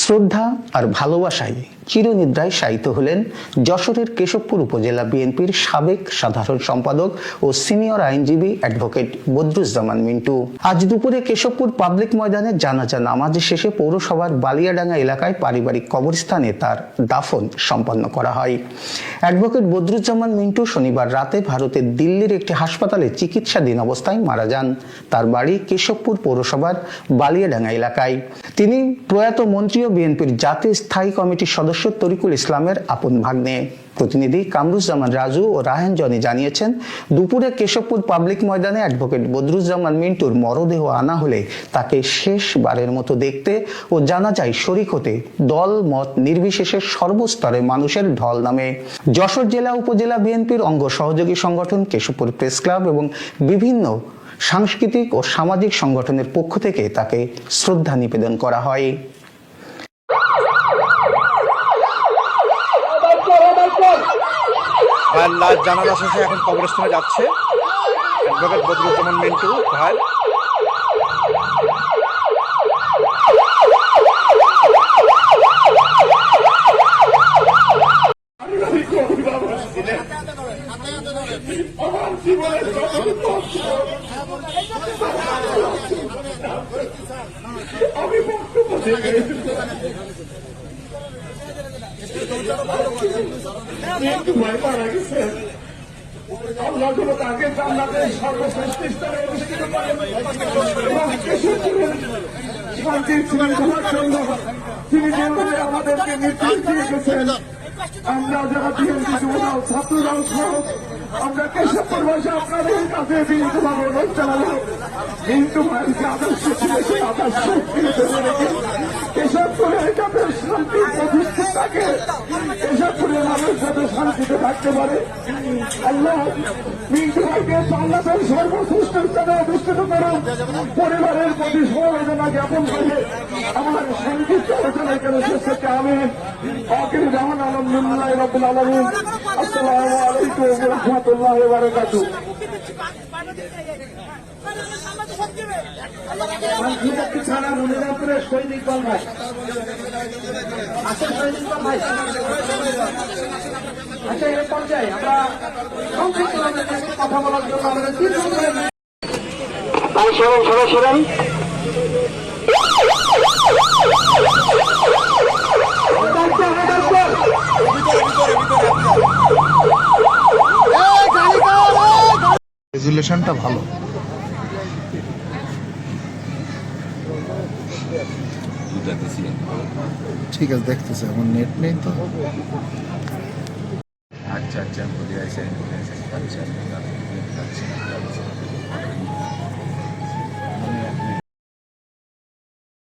শ্রদ্ধা আর ভালোবাসায় চিরনিদ্রায় শায়িত হলেন যশোরের কেশবপুর উপজেলা বিএনপির সাবেক সাধারণ সম্পাদক ও সিনিয়র আইনজীবী অ্যাডভোকেট বদরুজ্জামান মিন্টু। আজ দুপুরে কেশবপুর পাবলিক ময়দানে জানাজা নামাজ শেষে পৌরসভার বালিয়াডাঙ্গা এলাকায় পারিবারিক কবরস্থানে তার দাফন সম্পন্ন করা হয়। অ্যাডভোকেট বদরুজ্জামান মিন্টু শনিবার রাতে ভারতের দিল্লির একটি হাসপাতালে চিকিৎসাধীন অবস্থায় মারা যান। তার বাড়ি কেশবপুর পৌরসভার বালিয়াডাঙ্গা এলাকায়। তিনি প্রয়াত মন্ত্রী ও বিএনপির জাতীয় স্থায়ী কমিটির সদস্য তরিকুল ইসলামের আপন ভাগ্নে। প্রতিনিধি কামরুজ্জামান রাজু ও রায়হান জনি জানিয়েছেন, দুপুরে কেশবপুর পাবলিক ময়দানে অ্যাডভোকেট বদরুজ্জামান মিন্টুর মরদেহ আনা হলে তাকে শেষবারের মতো দেখতে ও জানাজায় শরিক হতে দল মত নির্বিশেষে সর্বস্তরের মানুষের ঢল নামে। যশোর জেলা উপজেলা বিএনপির অঙ্গ সহযোগী সংগঠন কেশবপুর প্রেস ক্লাব এবং বিভিন্ন সাংস্কৃতিক ও সামাজিক সংগঠনের পক্ষ থেকে তাকে শ্রদ্ধা নিবেদন করা হয়। জানাজা শেষে এখন কবরস্থানে যাচ্ছে অ্যাডভোকেট বদরুজ্জামান মিন্টু ভাই। আল্লাহ যেন তাকে জান্নাতের সর্বশ্রেষ্ঠ স্থানে অধিষ্ঠিত করেন এবং শান্তির শৃঙ্খলার জন্য তিনি যেভাবে আমাদেরকে নির্দেশ দিয়ে গেছেন, আমরা যারা বিএনপি যুবদল ছাত্রদল সহ আমরা কেশবপুর বসে আপনাদের কাছে বিনীতভাবে অনুরোধ জানাবো, হিন্দু ভাইকে আদর্শ ছিল সেই আদর্শ কেশবপুরের যাতে শান্তি প্রতিষ্ঠিত থাকে, কেশবপুরের মানুষ যাতে শান্তিতে থাকতে পারে। আল্লাহ মিন্টু ভাইকে জান্নাতের সর্বশ্রেষ্ঠ স্থানে অধিষ্ঠিত করুন। পরিবারের প্রতি সমবেদনা জ্ঞাপন করে আমার সংক্ষিপ্ত আলোচনা এখানে শেষ করতে আমি আখির জাহান আলহামদুলিল্লাহ রাব্বুল আলামিন। আসসালামু আলাইকুম ওয়া রাহমাতুল্লাহি ওয়া বারাকাতুহু। ছাড়া মনিরামপুরের সৈনিক বল ভাই, আসেন সৈনিক বল ভাই। আচ্ছা, এর পর্যায়ে আমরা সংক্ষিপ্ত কথা বলার জন্য আমাদের সরাসরি রেজুলেশনটা ভালো। ঠিক আছে, দেখতেছে আমার নেট নেই তো। আচ্ছা আচ্ছা,